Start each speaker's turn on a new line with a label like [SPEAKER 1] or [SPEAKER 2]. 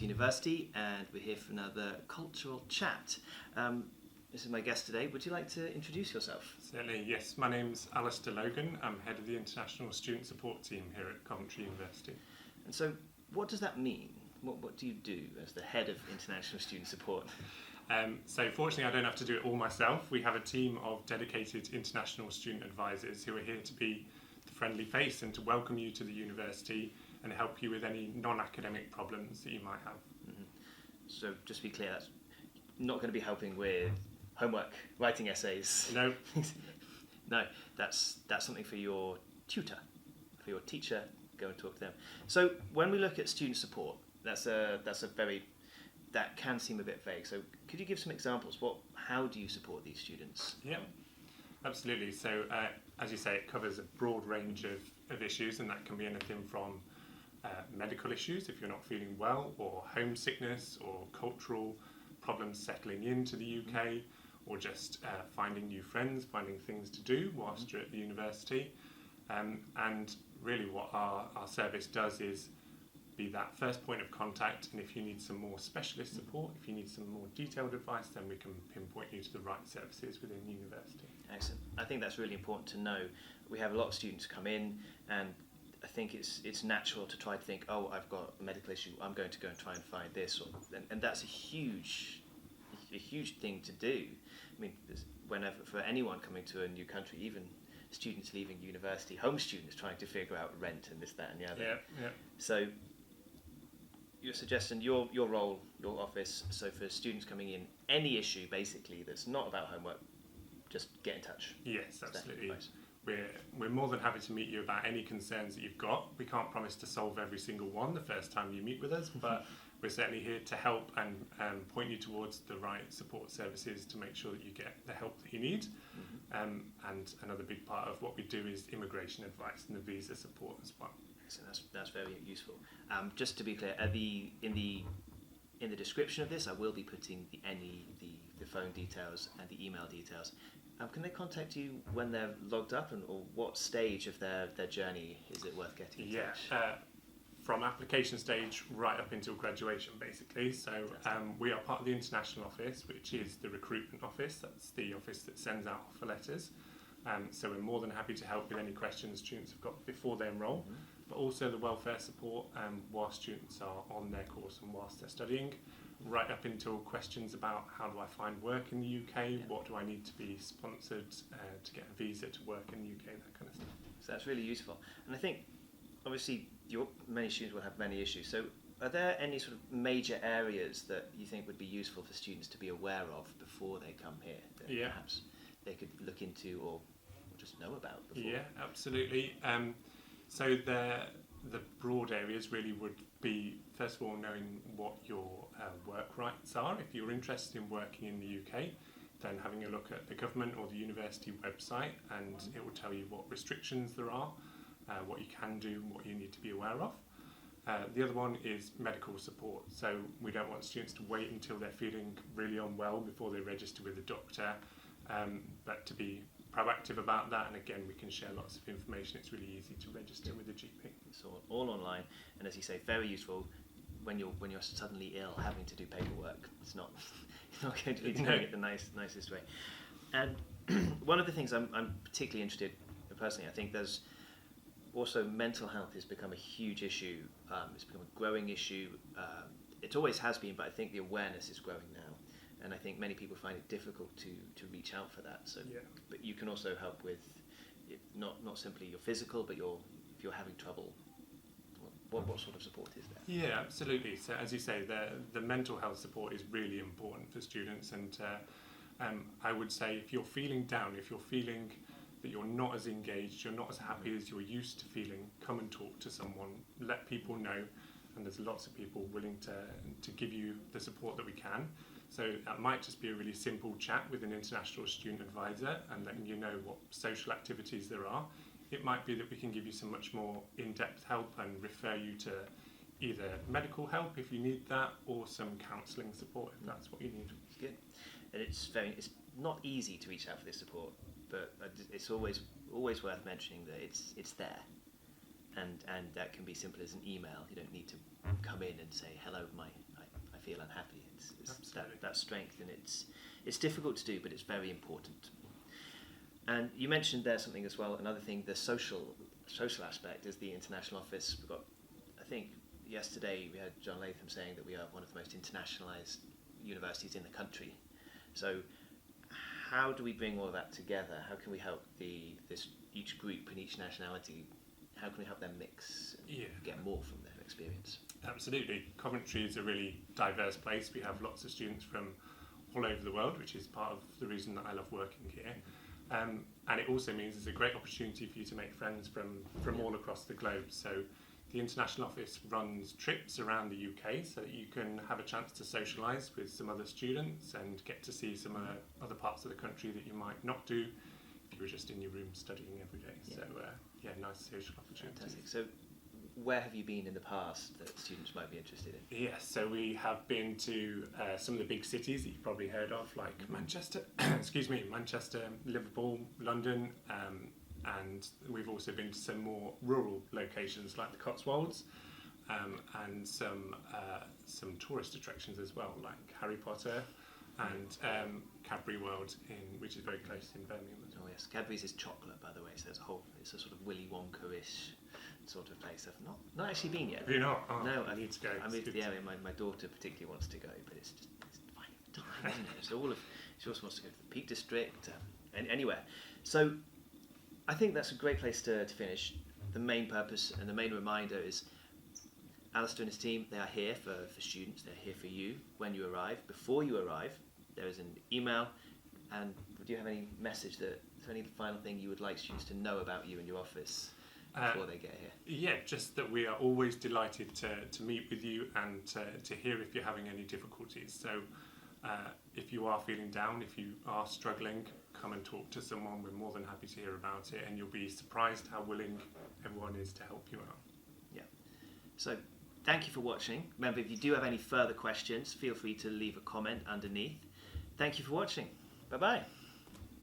[SPEAKER 1] to University, and we're here for another cultural chat. This is my guest today. Would you like to introduce yourself?
[SPEAKER 2] Certainly, yes. My name's Alistair Logan. I'm head of the International Student Support Team here at Coventry University.
[SPEAKER 1] And so, what does that mean? What do you do as the head of International Student Support?
[SPEAKER 2] So fortunately, I don't have to do it all myself. We have a team of dedicated international student advisors who are here to be the friendly face and to welcome you to the university and help you with any non-academic problems that you might have.
[SPEAKER 1] Mm-hmm. So just to be clear, that's not going to be helping with homework, writing essays.
[SPEAKER 2] No.
[SPEAKER 1] No, that's something for your tutor, for your teacher. Go and talk to them. So when we look at student support, that can seem a bit vague. So could you give some examples? How do you support these students?
[SPEAKER 2] Yeah, absolutely. So as you say, it covers a broad range of issues, and that can be anything from medical issues if you're not feeling well, or homesickness, or cultural problems settling into the UK, or just finding new friends, finding things to do whilst you're at the university. And really what our service does is be that first point of contact, and if you need some more specialist support, if you need some more detailed advice, then we can pinpoint you to the right services within the university.
[SPEAKER 1] Excellent. I think that's really important to know. We have a lot of students come in, and I think it's natural to try to think, oh, I've got a medical issue, I'm going to go and try and find this, and that's a huge thing to do. I mean, whenever for anyone coming to a new country, even students leaving university, home students trying to figure out rent and this, that, and the other.
[SPEAKER 2] Yeah.
[SPEAKER 1] So your suggestion, your role, your office, so for students coming in, any issue basically that's not about homework, just get in touch.
[SPEAKER 2] Yes, absolutely. We're more than happy to meet you about any concerns that you've got. We can't promise to solve every single one the first time you meet with us, but we're certainly here to help and point you towards the right support services to make sure that you get the help that you need. Mm-hmm. And another big part of what we do is immigration advice and the visa support as well.
[SPEAKER 1] So that's very useful. Just to be clear, in the description of this, I will be putting the phone details and the email details. Can they contact you when they're logged up, or what stage of their journey is it worth getting in touch?
[SPEAKER 2] From application stage right up until graduation, basically. So we are part of the international office, which is the recruitment office. That's the office that sends out offer letters. So we're more than happy to help with any questions students have got before they enrol, but also the welfare support whilst students are on their course and whilst they're studying, right up until questions about how do I find work in the UK, what do I need to be sponsored to get a visa to work in the UK, that kind of stuff.
[SPEAKER 1] So that's really useful. And I think, obviously, many students will have many issues. So are there any sort of major areas that you think would be useful for students to be aware of before they come here, that perhaps they could look into or just know about before?
[SPEAKER 2] Yeah, absolutely. So the broad areas really would be, first of all, knowing what your work rights are. If you're interested in working in the UK, then having a look at the government or the university website, and it will tell you what restrictions there are, what you can do, what you need to be aware of. The other one is medical support. So we don't want students to wait until they're feeling really unwell before they register with a doctor, but to be proactive about that. And again, we can share lots of information. It's really easy to register with a GP.
[SPEAKER 1] It's all online, and as you say, very useful when you're suddenly ill, having to do paperwork. It's not going to be doing it the nicest way. And one of the things I'm particularly interested in personally, I think there's also mental health has become a huge issue. It's become a growing issue. It always has been, but I think the awareness is growing now. And I think many people find it difficult to reach out for that. So, but you can also help with not simply your physical, but if you're having trouble, what sort of support is there?
[SPEAKER 2] Yeah, absolutely. So as you say, the mental health support is really important for students. And I would say if you're feeling down, if you're feeling that you're not as engaged, you're not as happy as you're used to feeling, come and talk to someone, let people know, and there's lots of people willing to give you the support that we can. So that might just be a really simple chat with an international student advisor and letting you know what social activities there are. It might be that we can give you some much more in-depth help and refer you to either medical help if you need that, or some counselling support if that's what you need.
[SPEAKER 1] It's good. And it's not easy to reach out for this support, but it's always worth mentioning that it's there, and that can be simple as an email. You don't need to come in and say, hello, feel unhappy. It's
[SPEAKER 2] Absolutely.
[SPEAKER 1] that strength, and it's difficult to do, but it's very important. And you mentioned there something as well. Another thing, the social aspect is the international office. We've got, I think, yesterday we had John Latham saying that we are one of the most internationalised universities in the country. So how do we bring all of that together? How can we help each group and each nationality? How can we help them mix and get more from their experience?
[SPEAKER 2] Absolutely. Coventry is a really diverse place. We have lots of students from all over the world, which is part of the reason that I love working here. And it also means it's a great opportunity for you to make friends from all across the globe. So the International Office runs trips around the UK so that you can have a chance to socialise with some other students and get to see some other parts of the country that you might not do if you were just in your room studying every day.
[SPEAKER 1] Yeah.
[SPEAKER 2] So nice social opportunities.
[SPEAKER 1] Fantastic. So where have you been in the past that students might be interested in?
[SPEAKER 2] Yes, so we have been to some of the big cities that you've probably heard of, like Manchester, Manchester, Liverpool, London, and we've also been to some more rural locations like the Cotswolds, and some tourist attractions as well, like Harry Potter and Cadbury World, which is very close in Birmingham.
[SPEAKER 1] Oh yes, Cadbury's is chocolate, by the way. So it's a sort of Willy Wonka-ish sort of place. I've not actually been yet.
[SPEAKER 2] Have you not? Oh,
[SPEAKER 1] no,
[SPEAKER 2] I need to go.
[SPEAKER 1] I moved to the area. My daughter particularly wants to go, but it's finding the time, isn't it? She also wants to go to the Peak District and anywhere. So I think that's a great place to finish. The main purpose and the main reminder is Alistair and his team, they are here for students. They're here for you when you arrive. Before you arrive, there is an email. And do you have any message is there any final thing you would like students to know about you and your office before they get here?
[SPEAKER 2] Yeah, just that we are always delighted to meet with you and to hear if you're having any difficulties. So if you are feeling down, if you are struggling, come and talk to someone. We're more than happy to hear about it, and you'll be surprised how willing everyone is to help you out.
[SPEAKER 1] Yeah. So thank you for watching. Remember, if you do have any further questions, feel free to leave a comment underneath. Thank you for watching. Bye-bye.